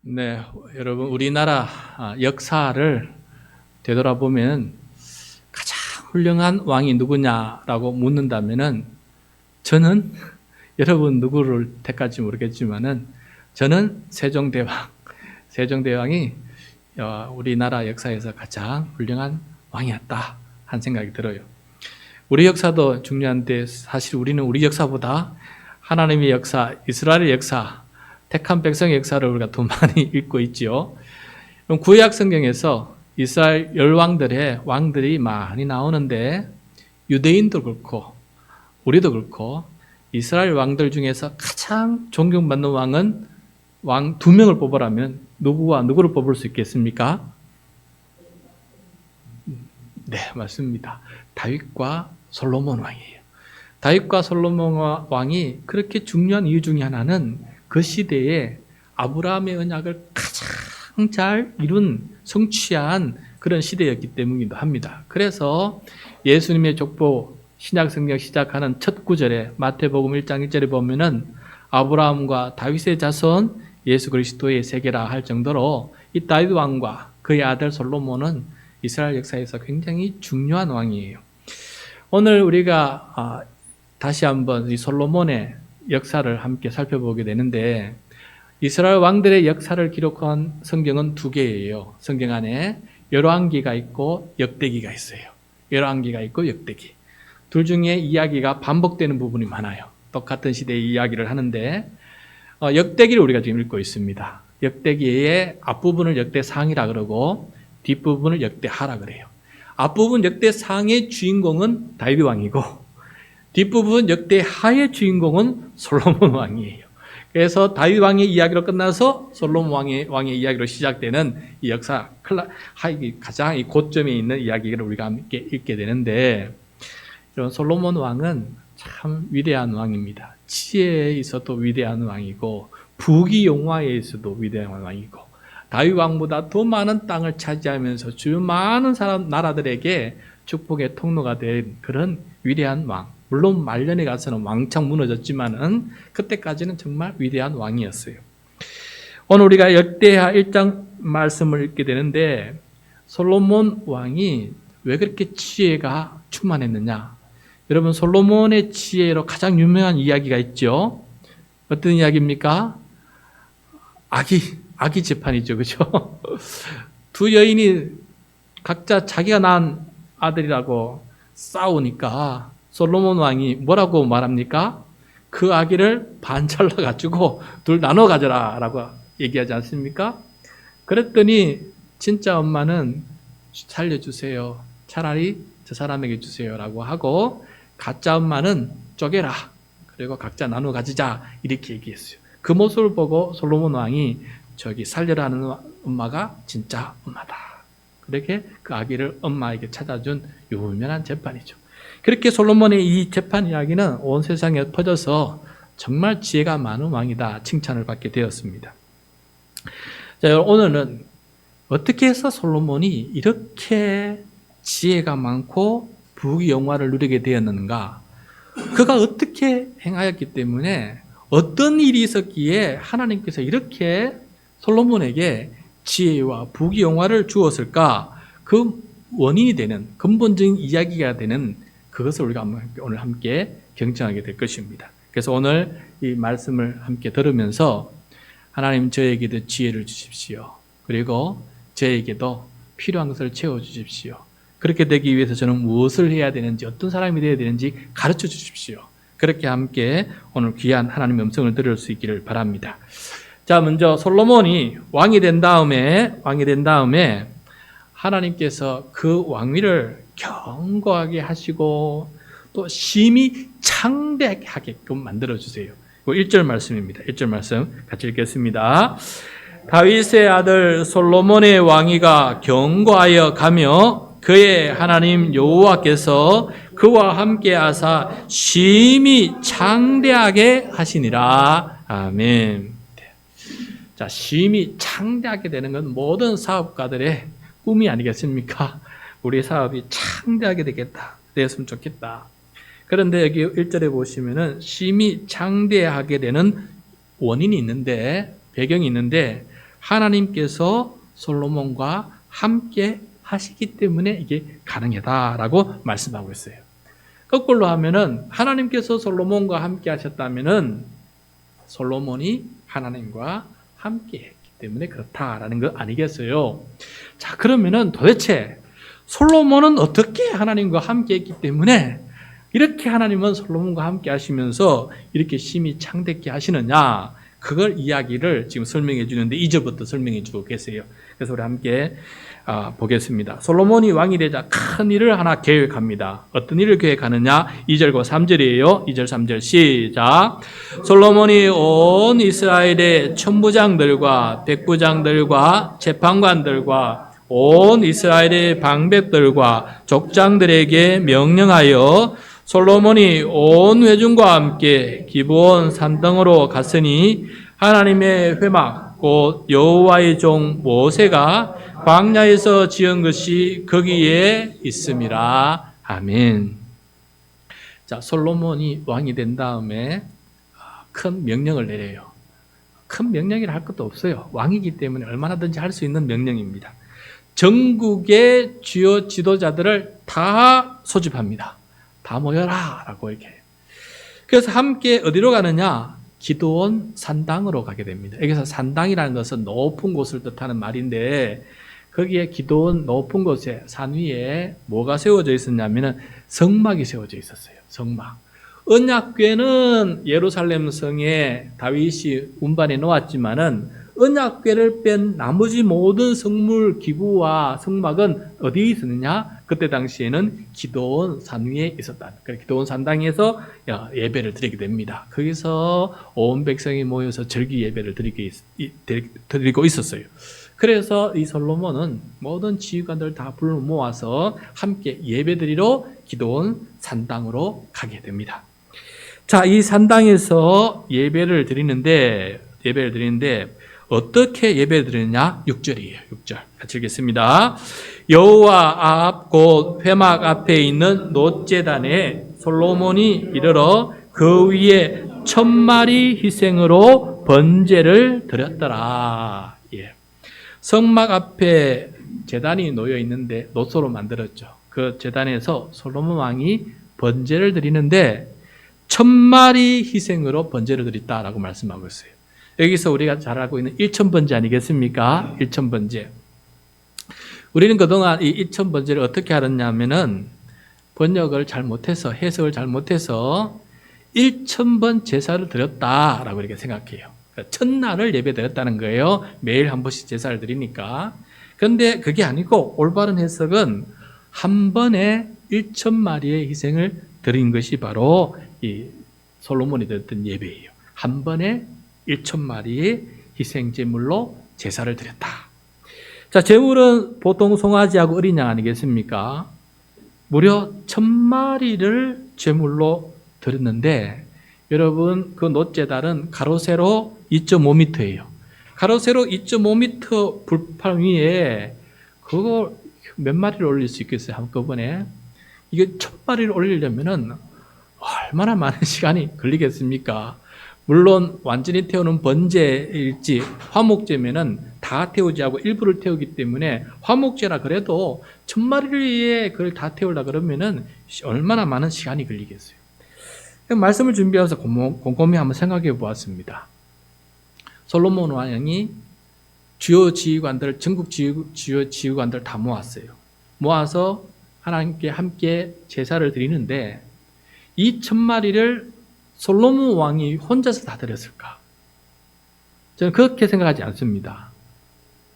네, 여러분 우리나라 역사를 되돌아보면 가장 훌륭한 왕이 누구냐라고 묻는다면은 저는 여러분 누구를 택할지 모르겠지만은 저는 세종대왕이 우리나라 역사에서 가장 훌륭한 왕이었다 한 생각이 들어요. 우리 역사도 중요한데 사실 우리는 우리 역사보다 하나님의 역사, 이스라엘의 역사, 택한 백성의 역사를 우리가 더 많이 읽고 있지요. 구약 성경에서 이스라엘 열왕들의 왕들이 많이 나오는데 유대인도 그렇고 우리도 그렇고 이스라엘 왕들 중에서 가장 존경받는 왕은 왕 2명을 뽑으라면 누구와 누구를 뽑을 수 있겠습니까? 네, 맞습니다. 다윗과 솔로몬 왕이에요. 다윗과 솔로몬 왕이 그렇게 중요한 이유 중에 하나는 그 시대에 아브라함의 언약을 가장 잘 이룬 성취한 그런 시대였기 때문이기도 합니다. 그래서 예수님의 족보 신약성경 시작하는 첫 구절에 마태복음 1장 1절에 보면은 아브라함과 다윗의 자손 예수 그리스도의 세계라 할 정도로 이 다윗 왕과 그의 아들 솔로몬은 이스라엘 역사에서 굉장히 중요한 왕이에요. 오늘 우리가 다시 한번 이 솔로몬의 역사를 함께 살펴보게 되는데 이스라엘 왕들의 역사를 기록한 성경은 2개예요. 성경 안에 열왕기가 있고 역대기가 있어요. 열왕기가 있고 역대기. 둘 중에 이야기가 반복되는 부분이 많아요. 똑같은 시대의 이야기를 하는데 역대기를 우리가 지금 읽고 있습니다. 역대기의 앞부분을 역대상이라 그러고 뒷부분을 역대하라 그래요. 앞부분 역대상의 주인공은 다윗 왕이고 뒷부분 역대하의 주인공은 솔로몬 왕이에요. 그래서 다윗 왕의 이야기로 끝나서 솔로몬 왕의 이야기로 시작되는 이 역사 가장 이 고점에 있는 이야기를 우리가 함께 읽게 되는데 이런 솔로몬 왕은 참 위대한 왕입니다. 지혜에 있어도 위대한 왕이고 부귀영화에 있어도 위대한 왕이고 다윗 왕보다 더 많은 땅을 차지하면서 주요 많은 나라들에게 축복의 통로가 된 그런 위대한 왕. 물론 말년에 가서는 왕창 무너졌지만은 그때까지는 정말 위대한 왕이었어요. 오늘 우리가 역대하 1장 말씀을 읽게 되는데 솔로몬 왕이 왜 그렇게 지혜가 충만했느냐? 여러분 솔로몬의 지혜로 가장 유명한 이야기가 있죠. 어떤 이야기입니까? 아기 재판이죠. 그죠? 두 여인이 각자 자기가 낳은 아들이라고 싸우니까 솔로몬 왕이 뭐라고 말합니까? 그 아기를 반 잘라가지고 둘 나눠 가져라 라고 얘기하지 않습니까? 그랬더니 진짜 엄마는 살려주세요. 차라리 저 사람에게 주세요 라고 하고 가짜 엄마는 쪼개라. 그리고 각자 나눠 가지자 이렇게 얘기했어요. 그 모습을 보고 솔로몬 왕이 저기 살려라 하는 엄마가 진짜 엄마다. 그렇게 그 아기를 엄마에게 찾아준 유명한 재판이죠. 그렇게 솔로몬의 이 재판 이야기는 온 세상에 퍼져서 정말 지혜가 많은 왕이다 칭찬을 받게 되었습니다. 자, 오늘은 어떻게 해서 솔로몬이 이렇게 지혜가 많고 부귀영화를 누리게 되었는가? 그가 어떻게 행하였기 때문에 어떤 일이 있었기에 하나님께서 이렇게 솔로몬에게 지혜와 부귀영화를 주었을까? 그 원인이 되는 근본적인 이야기가 되는 그것을 우리가 오늘 함께 경청하게 될 것입니다. 그래서 오늘 이 말씀을 함께 들으면서 하나님 저에게도 지혜를 주십시오. 그리고 저에게도 필요한 것을 채워주십시오. 그렇게 되기 위해서 저는 무엇을 해야 되는지 어떤 사람이 되어야 되는지 가르쳐 주십시오. 그렇게 함께 오늘 귀한 하나님의 음성을 들을 수 있기를 바랍니다. 자, 먼저 솔로몬이 왕이 된 다음에 하나님께서 그 왕위를 견고하게 하시고 또 심히 창대하게끔 만들어주세요. 1절 말씀입니다. 1절 말씀 같이 읽겠습니다. 다윗의 아들 솔로몬의 왕위가 견고하여 가며 그의 하나님 여호와께서 그와 함께 하사 심히 창대하게 하시니라. 아멘. 자, 심히 창대하게 되는 건 모든 사업가들의 꿈이 아니겠습니까? 우리 사업이 창대하게 되었으면 좋겠다. 그런데 여기 1절에 보시면은 심히 창대하게 되는 원인이 있는데, 배경이 있는데, 하나님께서 솔로몬과 함께 하시기 때문에 이게 가능하다라고 말씀하고 있어요. 거꾸로 하면은 하나님께서 솔로몬과 함께 하셨다면은 솔로몬이 하나님과 함께 했기 때문에 그렇다라는 거 아니겠어요? 자, 그러면은 도대체 솔로몬은 어떻게 하나님과 함께 했기 때문에 이렇게 하나님은 솔로몬과 함께 하시면서 이렇게 심히 창대케 하시느냐, 그걸 이야기를 지금 설명해 주는데 2절부터 설명해 주고 계세요. 그래서 우리 함께 보겠습니다. 솔로몬이 왕이 되자 큰 일을 하나 계획합니다. 어떤 일을 계획하느냐? 2절과 3절이에요. 2절 3절 시작. 솔로몬이 온 이스라엘의 천부장들과 백부장들과 재판관들과 온 이스라엘의 방백들과 족장들에게 명령하여 솔로몬이 온 회중과 함께 기브온 산등으로 갔으니 하나님의 회막 곧 여호와의 종 모세가 광야에서 지은 것이 거기에 있음이라. 아멘. 자, 솔로몬이 왕이 된 다음에 큰 명령을 내려요. 큰 명령이라 할 것도 없어요. 왕이기 때문에 얼마나든지 할 수 있는 명령입니다. 전국의 주요 지도자들을 다 소집합니다. 다 모여라 라고 이렇게. 그래서 함께 어디로 가느냐? 기드온 산당으로 가게 됩니다. 여기서 산당이라는 것은 높은 곳을 뜻하는 말인데, 거기에 기드온 높은 곳에 산 위에 뭐가 세워져 있었냐면은 성막이 세워져 있었어요. 성막. 언약궤는 예루살렘 성에 다윗이 운반해 놓았지만은 언약궤를 뺀 나머지 모든 성물 기구와 성막은 어디에 있었느냐? 그때 당시에는 기드온 산 위에 있었다. 그래서 기드온 산당에서 예배를 드리게 됩니다. 거기서 온 백성이 모여서 절기 예배를 드리고 있었어요. 그래서 이 솔로몬은 모든 지휘관들 다 불러 모아서 함께 예배드리러 기드온 산당으로 가게 됩니다. 자, 이 산당에서 예배를 드리는데 어떻게 예배를 드리느냐? 6절이에요. 6절. 같이 읽겠습니다. 여호와 앞 곧 회막 앞에 있는 놋제단에 솔로몬이 이르러 그 위에 1000마리 희생으로 번제를 드렸더라. 예. 성막 앞에 제단이 놓여 있는데 놋으로 만들었죠. 그 제단에서 솔로몬 왕이 번제를 드리는데 1000마리 희생으로 번제를 드렸다라고 말씀하고 있어요. 여기서 우리가 잘 알고 있는 1000번제 아니겠습니까? 1000번제. 우리는 그동안 이 1000번제를 어떻게 알았냐면은 번역을 잘못해서, 해석을 잘못해서 1000번 제사를 드렸다라고 이렇게 생각해요. 그러니까 첫날을 예배 드렸다는 거예요. 매일 한 번씩 제사를 드리니까. 그런데 그게 아니고 올바른 해석은 한 번에 1000마리의 희생을 드린 것이 바로 이 솔로몬이 드렸던 예배예요. 한 번에 1000마리의 희생제물로 제사를 드렸다. 자, 제물은 보통 송아지하고 어린 양 아니겠습니까? 무려 1000마리를 제물로 드렸는데, 여러분 그 놋제단은 가로 세로 2.5m예요. 가로 세로 2.5m 불판 위에 그거 몇 마리를 올릴 수 있겠어요? 한꺼번에? 이게 1000마리를 올리려면은 얼마나 많은 시간이 걸리겠습니까? 물론 완전히 태우는 번제일지 화목제면은 다 태우지 않고 일부를 태우기 때문에 화목제라 그래도 1000마리에 그걸 다 태우려 그러면은 얼마나 많은 시간이 걸리겠어요. 말씀을 준비해서 곰곰이 한번 생각해 보았습니다. 솔로몬 왕이 주요 지휘관들, 전국 주요 지휘관들 다 모았어요. 모아서 하나님께 함께 제사를 드리는데 이 1000마리를 솔로몬 왕이 혼자서 다 드렸을까? 저는 그렇게 생각하지 않습니다.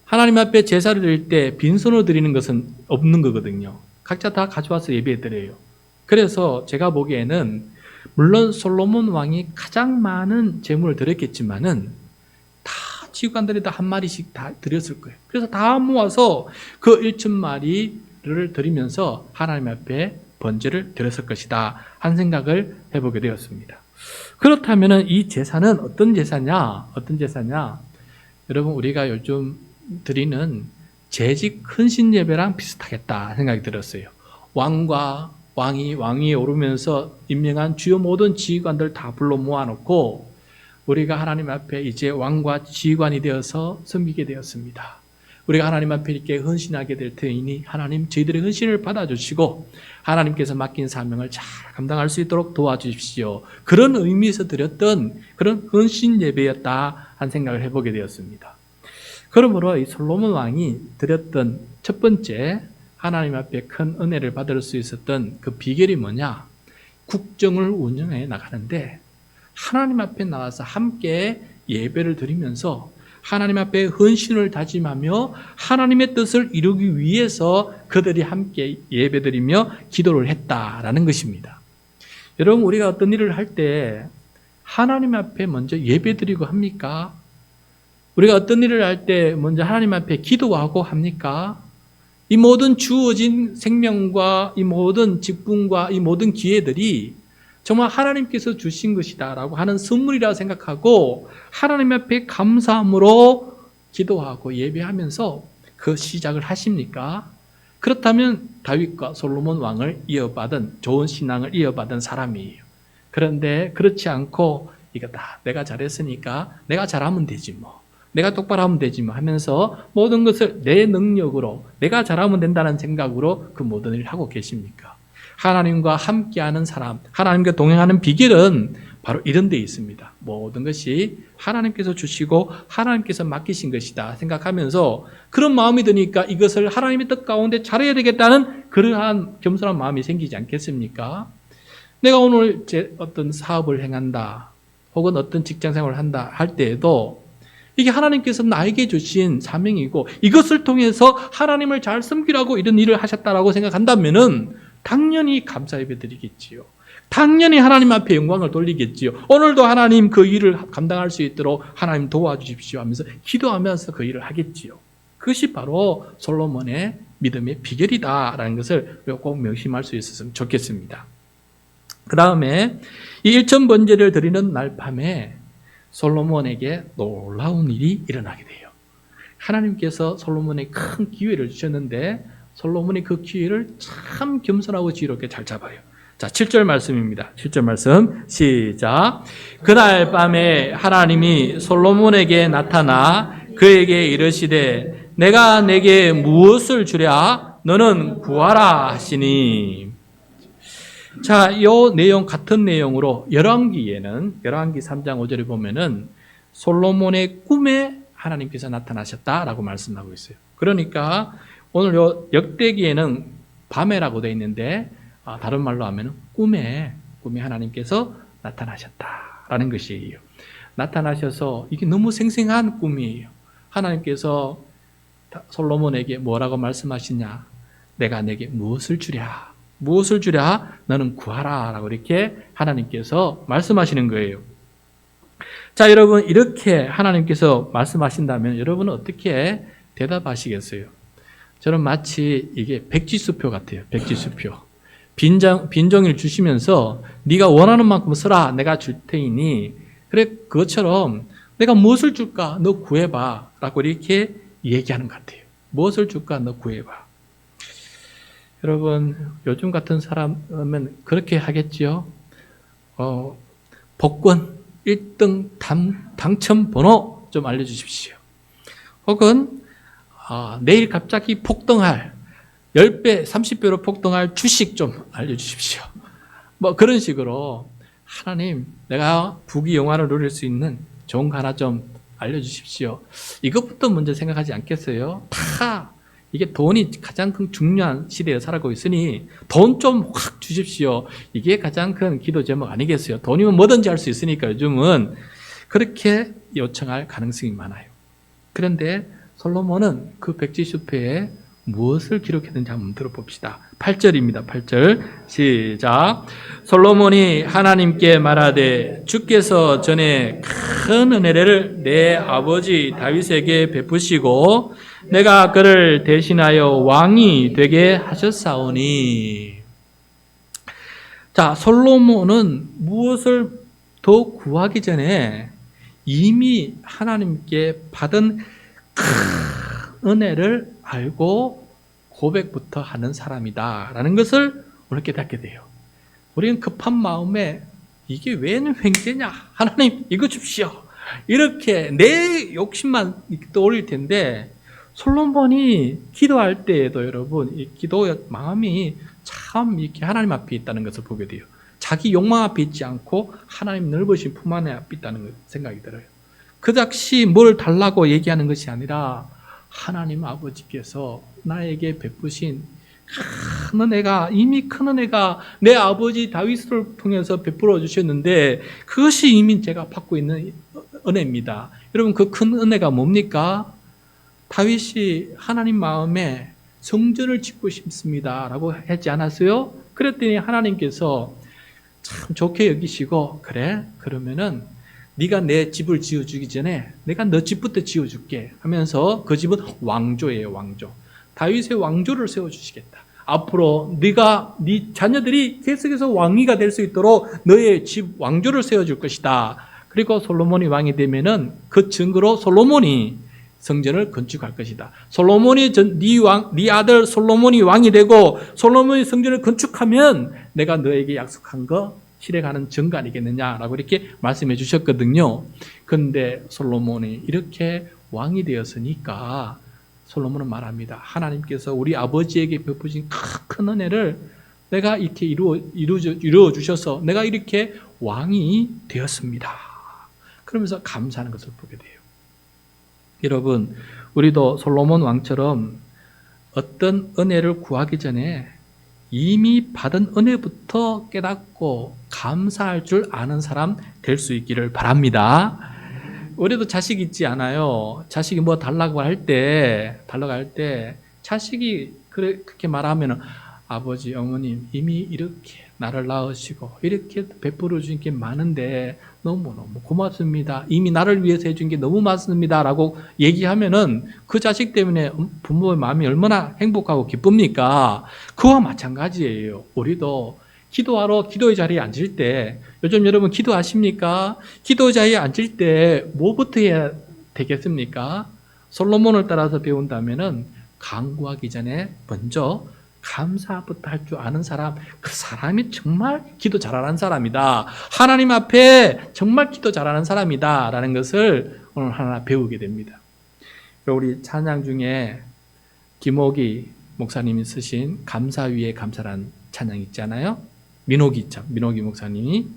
하나님 앞에 제사를 드릴 때 빈손으로 드리는 것은 없는 거거든요. 각자 다 가져와서 예배 드려요. 그래서 제가 보기에는 물론 솔로몬 왕이 가장 많은 제물을 드렸겠지만은 다 지휘관들이 다 한 마리씩 다 드렸을 거예요. 그래서 다 모아서 그 1000마리를 드리면서 하나님 앞에 번제를 드렸을 것이다 한 생각을 해보게 되었습니다. 그렇다면 이 제사는 어떤 제사냐? 여러분 우리가 요즘 드리는 재직 헌신 예배랑 비슷하겠다 생각이 들었어요. 왕이 왕위에 오르면서 임명한 주요 모든 지휘관들 다 불러 모아놓고 우리가 하나님 앞에 이제 왕과 지휘관이 되어서 섬기게 되었습니다. 우리가 하나님 앞에 이렇게 헌신하게 될 터이니 하나님 저희들의 헌신을 받아주시고 하나님께서 맡긴 사명을 잘 감당할 수 있도록 도와주십시오. 그런 의미에서 드렸던 그런 헌신 예배였다 한 생각을 해보게 되었습니다. 그러므로 이 솔로몬 왕이 드렸던 첫 번째 하나님 앞에 큰 은혜를 받을 수 있었던 그 비결이 뭐냐? 국정을 운영해 나가는데 하나님 앞에 나와서 함께 예배를 드리면서 하나님 앞에 헌신을 다짐하며 하나님의 뜻을 이루기 위해서 그들이 함께 예배드리며 기도를 했다라는 것입니다. 여러분, 우리가 어떤 일을 할 때 하나님 앞에 먼저 예배드리고 합니까? 우리가 어떤 일을 할 때 먼저 하나님 앞에 기도하고 합니까? 이 모든 주어진 생명과 이 모든 직분과 이 모든 기회들이 정말 하나님께서 주신 것이다라고 하는 선물이라 생각하고 하나님 앞에 감사함으로 기도하고 예배하면서 그 시작을 하십니까? 그렇다면 다윗과 솔로몬 왕을 이어받은 좋은 신앙을 이어받은 사람이에요. 그런데 그렇지 않고 이거 다 내가 잘했으니까 내가 잘하면 되지 뭐. 내가 똑바로 하면 되지 뭐 하면서 모든 것을 내 능력으로 내가 잘하면 된다는 생각으로 그 모든 일을 하고 계십니까? 하나님과 함께하는 사람, 하나님과 동행하는 비결은 바로 이런 데 있습니다. 모든 것이 하나님께서 주시고 하나님께서 맡기신 것이다 생각하면서 그런 마음이 드니까 이것을 하나님의 뜻 가운데 잘해야 되겠다는 그러한 겸손한 마음이 생기지 않겠습니까? 내가 오늘 어떤 사업을 행한다 혹은 어떤 직장생활을 한다 할 때에도 이게 하나님께서 나에게 주신 사명이고 이것을 통해서 하나님을 잘 섬기라고 이런 일을 하셨다라고 생각한다면은 당연히 감사 예배 드리겠지요. 당연히 하나님 앞에 영광을 돌리겠지요. 오늘도 하나님 그 일을 감당할 수 있도록 하나님 도와주십시오 하면서 기도하면서 그 일을 하겠지요. 그것이 바로 솔로몬의 믿음의 비결이다라는 것을 꼭 명심할 수 있었으면 좋겠습니다. 그 다음에 이 일천 번제를 드리는 날 밤에 솔로몬에게 놀라운 일이 일어나게 돼요. 하나님께서 솔로몬에 큰 기회를 주셨는데 솔로몬이 그 기회를 참 겸손하고 지혜롭게 잘 잡아요. 자, 7절 말씀입니다. 7절 말씀 시작. 그날 밤에 하나님이 솔로몬에게 나타나 그에게 이르시되 내가 내게 무엇을 주랴? 너는 구하라 하시니. 자, 이 내용 같은 내용으로 열왕기에는 열왕기 3장 5절에 보면은 솔로몬의 꿈에 하나님께서 나타나셨다라고 말씀하고 있어요. 그러니까 오늘 요 역대기에는 밤에라고 되어 있는데 다른 말로 하면 꿈에 하나님께서 나타나셨다라는 것이에요. 나타나셔서 이게 너무 생생한 꿈이에요. 하나님께서 솔로몬에게 뭐라고 말씀하시냐? 내가 내게 무엇을 주랴? 무엇을 주랴? 너는 구하라 라고 이렇게 하나님께서 말씀하시는 거예요. 자, 여러분 이렇게 하나님께서 말씀하신다면 여러분은 어떻게 대답하시겠어요? 저는 마치 이게 백지수표 같아요. 백지수표. 빈종이를 주시면서 네가 원하는 만큼 써라. 내가 줄 테이니. 그래 그것처럼 내가 무엇을 줄까? 너 구해봐. 라고 이렇게 얘기하는 것 같아요. 무엇을 줄까? 너 구해봐. 여러분 요즘 같은 사람은 그렇게 하겠지요. 복권 1등 당첨 번호 좀 알려주십시오. 혹은 내일 갑자기 폭등할 10배, 30배로 폭등할 주식 좀 알려주십시오. 뭐 그런 식으로 하나님 내가 부귀영화를 누릴 수 있는 좋은 거 하나 좀 알려주십시오. 이것부터 먼저 생각하지 않겠어요? 다 이게 돈이 가장 큰 중요한 시대에 살고 있으니 돈 좀 확 주십시오. 이게 가장 큰 기도 제목 아니겠어요? 돈이면 뭐든지 할 수 있으니까 요즘은 그렇게 요청할 가능성이 많아요. 그런데 솔로몬은 그 백지수표에 무엇을 기록했는지 한번 들어봅시다. 8절입니다. 8절 시작. 솔로몬이 하나님께 말하되 주께서 전에 큰 은혜를 내 아버지 다윗에게 베푸시고 내가 그를 대신하여 왕이 되게 하셨사오니. 자, 솔로몬은 무엇을 더 구하기 전에 이미 하나님께 받은 큰 은혜를 알고 고백부터 하는 사람이다 라는 것을 오늘 깨닫게 돼요. 우리는 급한 마음에 이게 웬 횡재냐? 하나님 이거 줍시오. 이렇게 내 욕심만 떠올릴 텐데 솔로몬이 기도할 때에도 여러분 이 기도의 마음이 참 이렇게 하나님 앞에 있다는 것을 보게 돼요. 자기 욕망 앞에 있지 않고 하나님 넓으신 품 안에 앞에 있다는 생각이 들어요. 그닥시 뭘 달라고 얘기하는 것이 아니라 하나님 아버지께서 나에게 베푸신 큰 은혜가, 이미 큰 은혜가 내 아버지 다윗을 통해서 베풀어 주셨는데 그것이 이미 제가 받고 있는 은혜입니다. 여러분 그 큰 은혜가 뭡니까? 다윗이 하나님 마음에 성전을 짓고 싶습니다 라고 하지 않았어요? 그랬더니 하나님께서 참 좋게 여기시고 그래? 그러면은 네가 내 집을 지어주기 전에 내가 너 집부터 지어줄게 하면서 그 집은 왕조예요. 왕조. 다윗의 왕조를 세워주시겠다. 앞으로 네가 네 자녀들이 계속해서 왕위가 될 수 있도록 너의 집 왕조를 세워줄 것이다. 그리고 솔로몬이 왕이 되면은 그 증거로 솔로몬이 성전을 건축할 것이다. 솔로몬이 네 아들 솔로몬이 왕이 되고 솔로몬이 성전을 건축하면 내가 너에게 약속한 거 실행하는 증거 아니겠느냐라고 이렇게 말씀해 주셨거든요. 그런데 솔로몬이 이렇게 왕이 되었으니까 솔로몬은 말합니다. 하나님께서 우리 아버지에게 베푸신 큰 은혜를 내가 이렇게 이루어 주셔서 내가 이렇게 왕이 되었습니다. 그러면서 감사하는 것을 보게 돼요. 여러분, 우리도 솔로몬 왕처럼 어떤 은혜를 구하기 전에 이미 받은 은혜부터 깨닫고 감사할 줄 아는 사람 될 수 있기를 바랍니다. 우리도 자식 있지 않아요? 자식이 뭐 달라고 할 때 자식이 그렇게 말하면 아버지, 어머님 이미 이렇게 나를 낳으시고 이렇게 베풀어 주신 게 많은데 너무너무 고맙습니다. 이미 나를 위해서 해준 게 너무 많습니다. 라고 얘기하면은 그 자식 때문에 부모의 마음이 얼마나 행복하고 기쁩니까? 그와 마찬가지예요. 우리도 기도하러 기도의 자리에 앉을 때, 요즘 여러분 기도하십니까? 기도 자리에 앉을 때 뭐부터 해야 되겠습니까? 솔로몬을 따라서 배운다면은 간구하기 전에 먼저 감사부터 할 줄 아는 사람, 그 사람이 정말 기도 잘하는 사람이다. 하나님 앞에 정말 기도 잘하는 사람이다. 라는 것을 오늘 하나 배우게 됩니다. 우리 찬양 중에 김옥이 목사님이 쓰신 감사 위에 감사란 찬양 있잖아요. 민옥이 목사님이.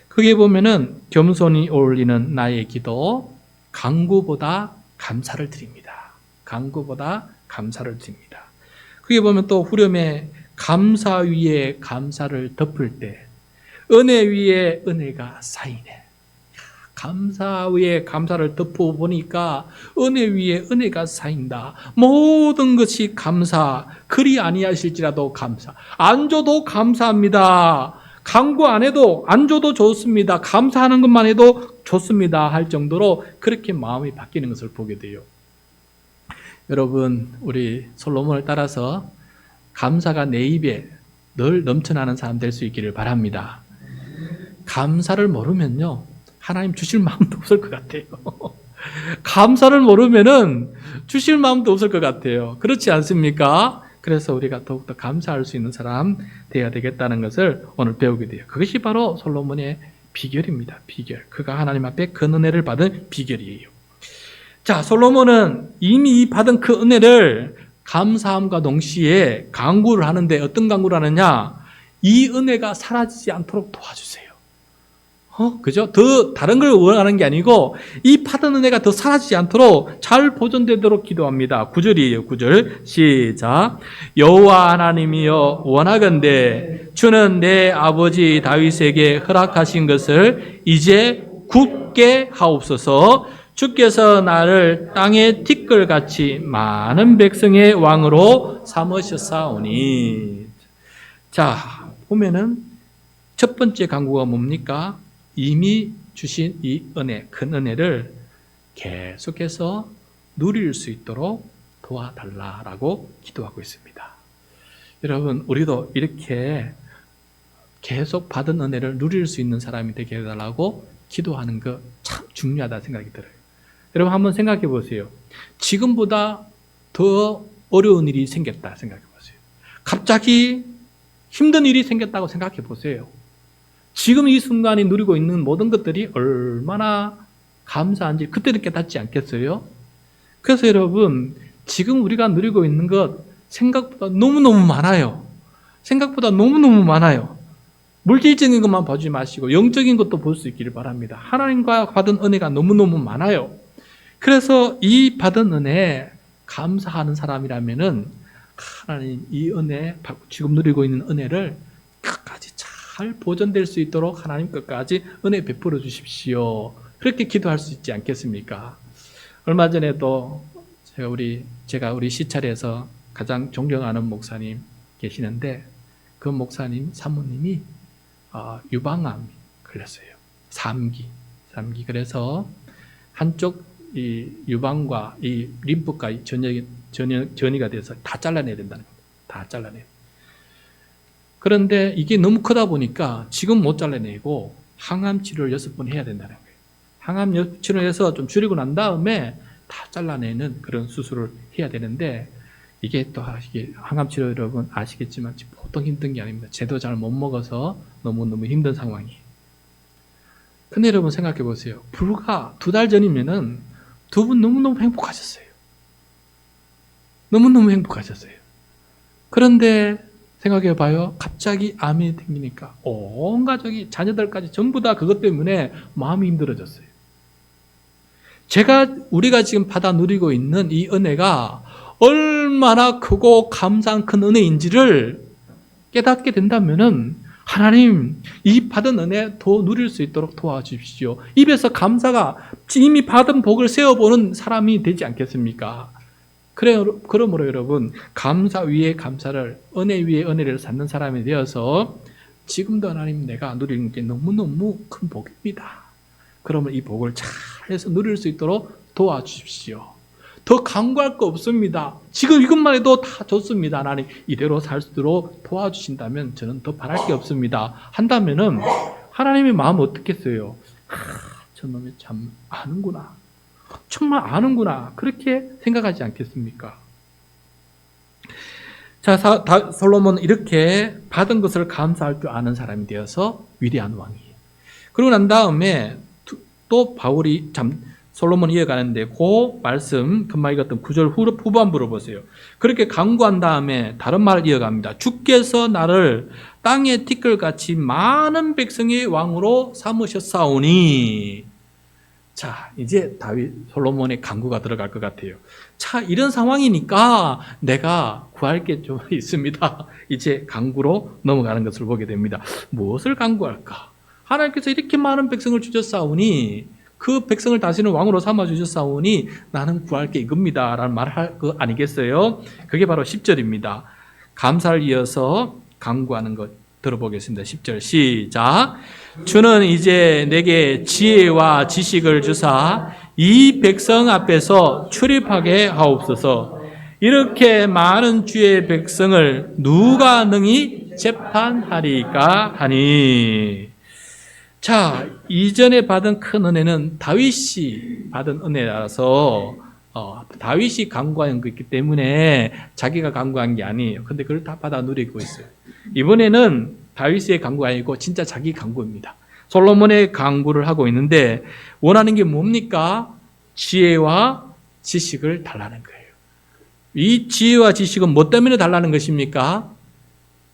거기에 보면은 겸손히 올리는 나의 기도, 간구보다 감사를 드립니다. 간구보다 감사를 드립니다. 그게 보면 또 후렴에 감사 위에 감사를 덮을 때 은혜 위에 은혜가 쌓이네. 감사 위에 감사를 덮어보니까 은혜 위에 은혜가 쌓인다. 모든 것이 감사. 그리 아니하실지라도 감사. 안 줘도 감사합니다. 간구 안 해도 안 줘도 좋습니다. 감사하는 것만 해도 좋습니다. 할 정도로 그렇게 마음이 바뀌는 것을 보게 돼요. 여러분, 우리 솔로몬을 따라서 감사가 내 입에 늘 넘쳐나는 사람 될 수 있기를 바랍니다. 감사를 모르면요, 하나님 주실 마음도 없을 것 같아요. 감사를 모르면은 주실 마음도 없을 것 같아요. 그렇지 않습니까? 그래서 우리가 더욱더 감사할 수 있는 사람 되어야 되겠다는 것을 오늘 배우게 돼요. 그것이 바로 솔로몬의 비결입니다. 비결. 그가 하나님 앞에 큰 은혜를 받은 비결이에요. 자, 솔로몬은 이미 받은 그 은혜를 감사함과 동시에 간구를 하는데 어떤 간구를 하느냐? 이 은혜가 사라지지 않도록 도와주세요. 그죠? 더 다른 걸 원하는 게 아니고 이 받은 은혜가 더 사라지지 않도록 잘 보존되도록 기도합니다. 9절이에요. 9절 시작. 여호와 하나님이여 원하건대 주는 내 아버지 다윗에게 허락하신 것을 이제 굳게 하옵소서. 주께서 나를 땅의 티끌같이 많은 백성의 왕으로 삼으셨사오니. 자, 보면은 첫 번째 간구가 뭡니까? 이미 주신 이 은혜, 큰 은혜를 계속해서 누릴 수 있도록 도와달라라고 기도하고 있습니다. 여러분, 우리도 이렇게 계속 받은 은혜를 누릴 수 있는 사람이 되게 해달라고 기도하는 거 참 중요하다 생각이 들어요. 여러분 한번 생각해 보세요. 지금보다 더 어려운 일이 생겼다 생각해 보세요. 갑자기 힘든 일이 생겼다고 생각해 보세요. 지금 이 순간이 누리고 있는 모든 것들이 얼마나 감사한지 그때는 깨닫지 않겠어요? 그래서 여러분, 지금 우리가 누리고 있는 것 생각보다 너무너무 많아요. 생각보다 너무너무 많아요. 물질적인 것만 보지 마시고 영적인 것도 볼 수 있기를 바랍니다. 하나님과 받은 은혜가 너무너무 많아요. 그래서 이 받은 은혜에 감사하는 사람이라면은 하나님 이 은혜, 지금 누리고 있는 은혜를 끝까지 잘 보존될 수 있도록 하나님 끝까지 은혜 베풀어 주십시오. 그렇게 기도할 수 있지 않겠습니까? 얼마 전에도 제가 우리 시찰에서 가장 존경하는 목사님 계시는데 그 목사님 사모님이 유방암이 걸렸어요. 3기. 그래서 한쪽 이 유방과 이 림프가 전이가 돼서 다 잘라내야 된다는 겁니다. 다 잘라내요. 그런데 이게 너무 크다 보니까 지금 못 잘라내고 항암 치료를 6번 해야 된다는 거예요. 항암 치료해서 좀 줄이고 난 다음에 다 잘라내는 그런 수술을 해야 되는데 이게 항암 치료 여러분 아시겠지만 보통 힘든 게 아닙니다. 제도 잘 못 먹어서 너무너무 힘든 상황이에요. 근데 여러분 생각해 보세요. 불과 2달 전이면은 두 분 너무너무 행복하셨어요. 너무너무 행복하셨어요. 그런데 생각해 봐요. 갑자기 암이 생기니까 온 가족이 자녀들까지 전부 다 그것 때문에 마음이 힘들어졌어요. 우리가 지금 받아 누리고 있는 이 은혜가 얼마나 크고 감사한 큰 은혜인지를 깨닫게 된다면은 하나님 이 받은 은혜 더 누릴 수 있도록 도와주십시오. 입에서 감사가 이미 받은 복을 세어보는 사람이 되지 않겠습니까? 그러므로 여러분 감사 위에 감사를 은혜 위에 은혜를 쌓는 사람이 되어서 지금도 하나님 내가 누리는 게 너무너무 큰 복입니다. 그러면 이 복을 잘해서 누릴 수 있도록 도와주십시오. 더 강구할 거 없습니다. 지금 이것만 해도 다 좋습니다. 하나님 이대로 살 수 있도록 도와주신다면 저는 더 바랄 게 없습니다. 한다면은 하나님의 마음 어떻겠어요? 저놈이 참 아는구나. 정말 아는구나. 그렇게 생각하지 않겠습니까? 자, 솔로몬은 이렇게 받은 것을 감사할 줄 아는 사람이 되어서 위대한 왕이에요. 그러고 난 다음에 또 솔로몬이 이어가는데 그 말씀 금방 읽었던 9절 후반부로 보세요. 그렇게 강구한 다음에 다른 말을 이어갑니다. 주께서 나를 땅의 티끌같이 많은 백성의 왕으로 삼으셨사오니. 자, 이제 솔로몬의 강구가 들어갈 것 같아요. 자, 이런 상황이니까 내가 구할 게 좀 있습니다. 이제 강구로 넘어가는 것을 보게 됩니다. 무엇을 강구할까? 하나님께서 이렇게 많은 백성을 주셨사오니 그 백성을 다시는 왕으로 삼아주셨사오니 나는 구할 게 이겁니다 라는 말을 할 거 아니겠어요? 그게 바로 10절입니다. 감사를 이어서 강구하는 것 들어보겠습니다. 10절 시작. 주는 이제 내게 지혜와 지식을 주사 이 백성 앞에서 출입하게 하옵소서. 이렇게 많은 주의 백성을 누가 능히 재판하리까 하니. 자, 이전에 받은 큰 은혜는 다윗이 받은 은혜라서 다윗이 강구한 것이기 때문에 자기가 강구한 게 아니에요. 근데 그걸 다 받아 누리고 있어요. 이번에는 다윗의 강구가 아니고 진짜 자기 강구입니다. 솔로몬의 강구를 하고 있는데 원하는 게 뭡니까? 지혜와 지식을 달라는 거예요. 이 지혜와 지식은 뭐 때문에 달라는 것입니까?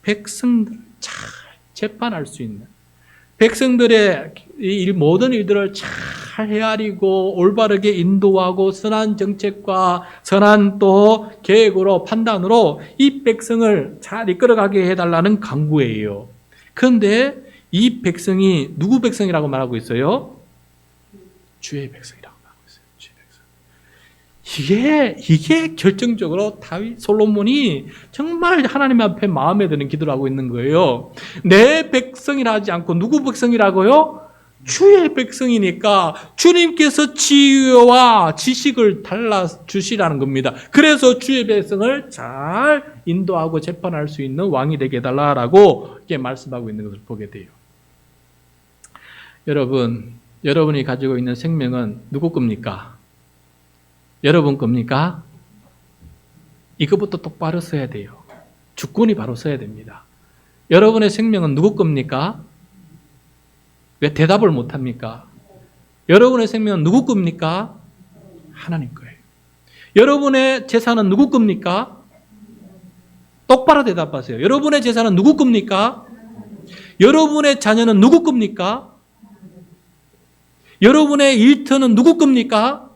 백성들을 잘 재판할 수 있는, 백성들의 모든 일들을 잘 헤아리고 올바르게 인도하고 선한 정책과 선한 또 계획으로 판단으로 이 백성을 잘 이끌어가게 해달라는 강구예요. 그런데 이 백성이 누구 백성이라고 말하고 있어요? 주의 백성이라고 말하고 있어요. 주의 백성. 이게 결정적으로 솔로몬이 정말 하나님 앞에 마음에 드는 기도를 하고 있는 거예요. 내 백성이라 하지 않고 누구 백성이라고요? 주의 백성이니까 주님께서 지혜와 지식을 달라 주시라는 겁니다. 그래서 주의 백성을 잘 인도하고 재판할 수 있는 왕이 되게 해달라고 이렇게 말씀하고 있는 것을 보게 돼요. 여러분이 가지고 있는 생명은 누구 겁니까? 여러분 겁니까? 이것부터 똑바로 써야 돼요. 주권이 바로 써야 됩니다. 여러분의 생명은 누구 겁니까? 왜 대답을 못합니까? 여러분의 생명은 누구 겁니까? 하나님 거예요. 여러분의 재산은 누구 겁니까? 똑바로 대답하세요. 여러분의 재산은 누구 겁니까? 여러분의 자녀는 누구 겁니까? 여러분의 일터는 누구 겁니까?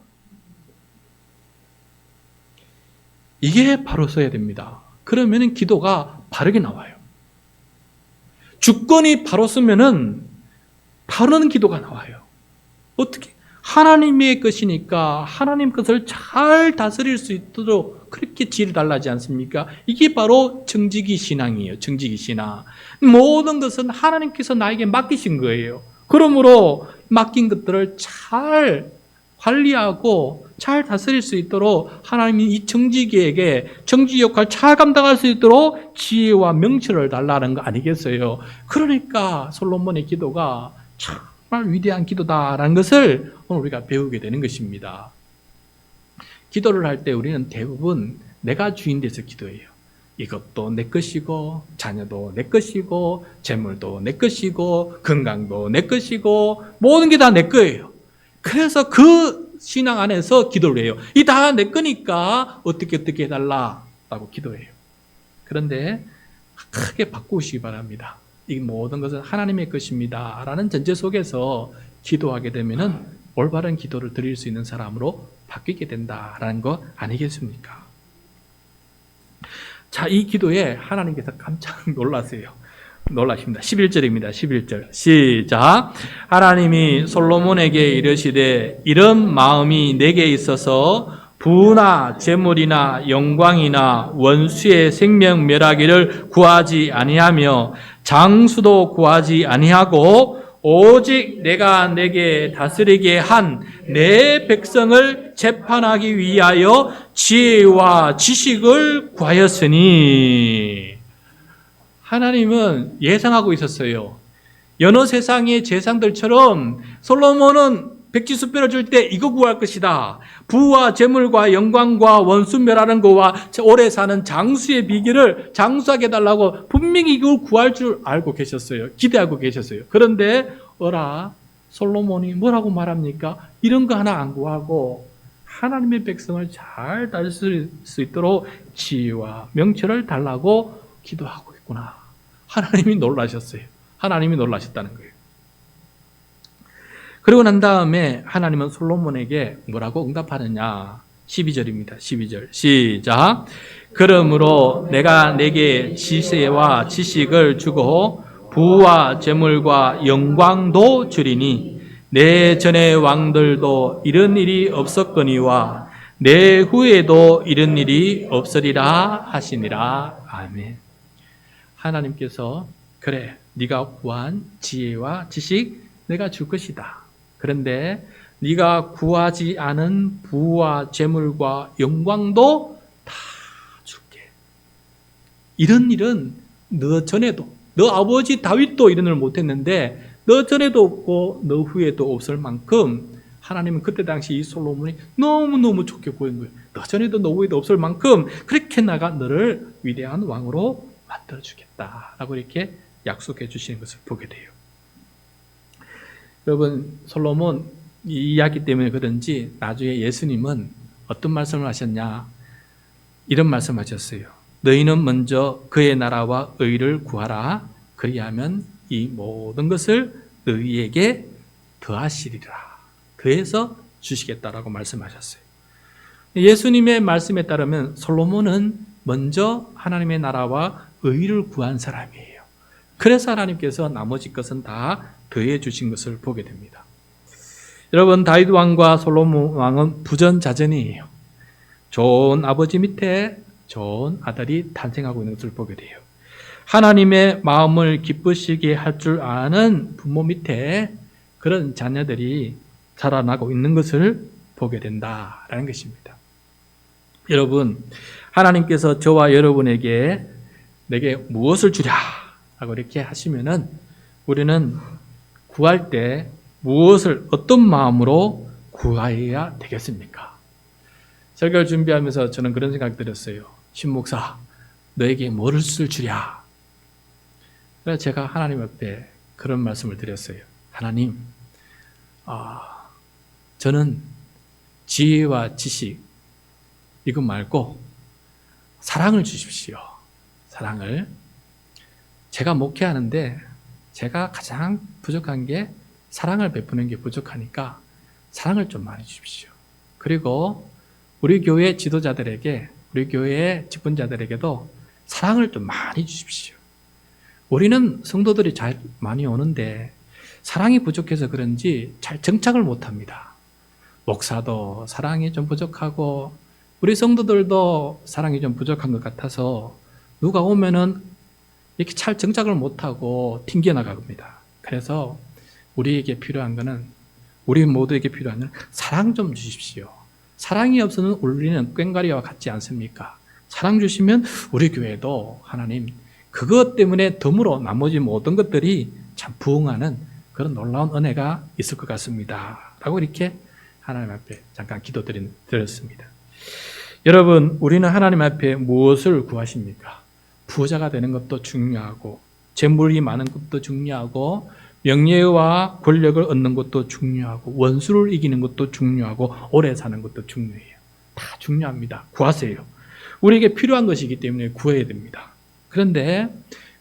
이게 바로 서야 됩니다. 그러면 기도가 바르게 나와요. 주권이 바로 서면은 바른 기도가 나와요. 어떻게? 하나님의 것이니까 하나님 것을 잘 다스릴 수 있도록 그렇게 지혜를 달라지 않습니까? 이게 바로 정직이 신앙이에요. 정직이 신앙. 모든 것은 하나님께서 나에게 맡기신 거예요. 그러므로 맡긴 것들을 잘 관리하고 잘 다스릴 수 있도록 하나님이 이 정직이에게 정직 역할을 잘 감당할 수 있도록 지혜와 명철을 달라는 거 아니겠어요? 그러니까 솔로몬의 기도가 정말 위대한 기도다라는 것을 오늘 우리가 배우게 되는 것입니다. 기도를 할 때 우리는 대부분 내가 주인 돼서 기도해요. 이것도 내 것이고 자녀도 내 것이고 재물도 내 것이고 건강도 내 것이고 모든 게 다 내 거예요. 그래서 그 신앙 안에서 기도를 해요. 이 다 내 거니까 어떻게 해달라고 기도해요. 그런데 크게 바꾸시기 바랍니다. 이 모든 것은 하나님의 것입니다 라는 전제 속에서 기도하게 되면은 올바른 기도를 드릴 수 있는 사람으로 바뀌게 된다라는 거 아니겠습니까? 자, 이 기도에 하나님께서 깜짝 놀라십니다. 11절입니다. 11절. 시작. 하나님이 솔로몬에게 이르시되 이런 마음이 내게 있어서 부나 재물이나 영광이나 원수의 생명 멸하기를 구하지 아니하며 장수도 구하지 아니하고 오직 내가 내게 다스리게 한 내 백성을 재판하기 위하여 지혜와 지식을 구하였으니. 하나님은 예상하고 있었어요. 여느 세상의 재상들처럼 솔로몬은 백지수표를 줄 때 이거 구할 것이다. 부와 재물과 영광과 원수 멸하는 거와 오래 사는 장수의 비결을 장수하게 해달라고 분명히 이걸 구할 줄 알고 계셨어요. 기대하고 계셨어요. 그런데 솔로몬이 뭐라고 말합니까? 이런 거 하나 안 구하고 하나님의 백성을 잘 다스릴 수 있도록 지혜와 명철을 달라고 기도하고 있구나. 하나님이 놀라셨어요. 하나님이 놀라셨다는 거예요. 그리고 난 다음에 하나님은 솔로몬에게 뭐라고 응답하느냐? 12절입니다. 12절. 시작. 그러므로 내가 내게 지혜와 지식을 주고 부와 재물과 영광도 주리니 내 전의 왕들도 이런 일이 없었거니와 내 후에도 이런 일이 없으리라 하시니라. 아멘. 하나님께서 그래, 네가 구한 지혜와 지식 내가 줄 것이다. 그런데 네가 구하지 않은 부와 재물과 영광도 다 줄게. 이런 일은 너 전에도, 너 아버지 다윗도 이런 일을 못했는데 너 전에도 없고 너 후에도 없을 만큼 하나님은 그때 당시 이 솔로몬이 너무너무 좋게 보인 거예요. 너 전에도 너 후에도 없을 만큼 그렇게 나가 너를 위대한 왕으로 만들어주겠다라고 이렇게 약속해 주시는 것을 보게 돼요. 여러분, 솔로몬 이 이야기 때문에 그런지 나중에 예수님은 어떤 말씀을 하셨냐? 이런 말씀 하셨어요. 너희는 먼저 그의 나라와 의를 구하라. 그리하면 이 모든 것을 너희에게 더하시리라. 더해서 주시겠다라고 말씀하셨어요. 예수님의 말씀에 따르면 솔로몬은 먼저 하나님의 나라와 의를 구한 사람이에요. 그래서 하나님께서 나머지 것은 다 더해 주신 것을 보게 됩니다. 여러분, 다윗 왕과 솔로몬 왕은 부전자전이에요. 좋은 아버지 밑에 좋은 아들이 탄생하고 있는 것을 보게 돼요. 하나님의 마음을 기쁘시게 할 줄 아는 부모 밑에 그런 자녀들이 자라나고 있는 것을 보게 된다라는 것입니다. 여러분, 하나님께서 저와 여러분에게 내게 무엇을 주랴 하고 이렇게 하시면은 우리는 구할 때 무엇을 어떤 마음으로 구해야 되겠습니까? 설교를 준비하면서 저는 그런 생각이 들었어요. 신목사, 너에게 뭐를 주랴? 그래서 제가 하나님 앞에 그런 말씀을 드렸어요. 하나님, 저는 지혜와 지식 이것 말고 사랑을 주십시오. 사랑을. 제가 목회하는데 제가 가장 부족한 게 사랑을 베푸는 게 부족하니까 사랑을 좀 많이 주십시오. 그리고 우리 교회 지도자들에게, 우리 교회 직분자들에게도 사랑을 좀 많이 주십시오. 우리는 성도들이 잘 많이 오는데 사랑이 부족해서 그런지 잘 정착을 못합니다. 목사도 사랑이 좀 부족하고 우리 성도들도 사랑이 좀 부족한 것 같아서 누가 오면은 이렇게 잘 정착을 못하고 튕겨나갑니다. 그래서 우리에게 필요한 거는, 우리 모두에게 필요한 건 사랑 좀 주십시오. 사랑이 없으면 우리는 꽹과리와 같지 않습니까? 사랑 주시면 우리 교회도 하나님 그것 때문에 덤으로 나머지 모든 것들이 참 부응하는 그런 놀라운 은혜가 있을 것 같습니다. 라고 이렇게 하나님 앞에 잠깐 기도드렸습니다. 여러분, 우리는 하나님 앞에 무엇을 구하십니까? 부자가 되는 것도 중요하고, 재물이 많은 것도 중요하고, 명예와 권력을 얻는 것도 중요하고, 원수를 이기는 것도 중요하고, 오래 사는 것도 중요해요. 다 중요합니다. 구하세요. 우리에게 필요한 것이기 때문에 구해야 됩니다. 그런데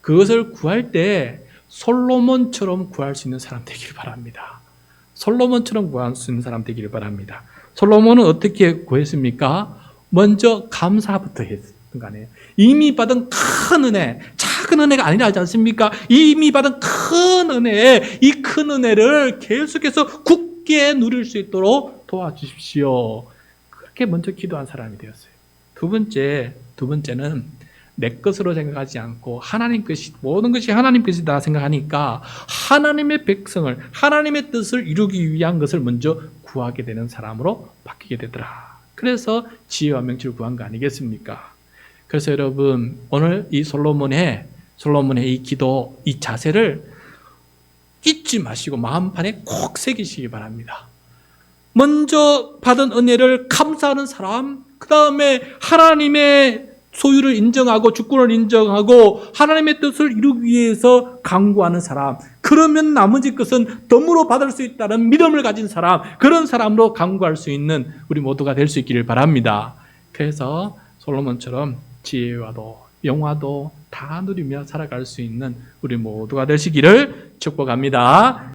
그것을 구할 때 솔로몬처럼 구할 수 있는 사람 되기를 바랍니다. 솔로몬처럼 구할 수 있는 사람 되기를 바랍니다. 솔로몬은 어떻게 구했습니까? 먼저 감사부터 했던 거 아니에요. 이미 받은 큰 은혜, 작은 은혜가 아니라지 않습니까? 이미 받은 큰 은혜, 이 큰 은혜를 계속해서 굳게 누릴 수 있도록 도와주십시오. 그렇게 먼저 기도한 사람이 되었어요. 두 번째는 내 것으로 생각하지 않고 하나님 것이, 모든 것이 하나님 것이다 생각하니까 하나님의 백성을, 하나님의 뜻을 이루기 위한 것을 먼저 구하게 되는 사람으로 바뀌게 되더라. 그래서 지혜와 명철을 구한 거 아니겠습니까? 그래서 여러분, 오늘 이 솔로몬의 이 기도, 이 자세를 잊지 마시고 마음판에 꼭 새기시기 바랍니다. 먼저 받은 은혜를 감사하는 사람, 그 다음에 하나님의 소유를 인정하고 주권을 인정하고 하나님의 뜻을 이루기 위해서 강구하는 사람, 그러면 나머지 것은 덤으로 받을 수 있다는 믿음을 가진 사람, 그런 사람으로 강구할 수 있는 우리 모두가 될 수 있기를 바랍니다. 그래서 솔로몬처럼 지혜와도 영화도 다 누리며 살아갈 수 있는 우리 모두가 되시기를 축복합니다.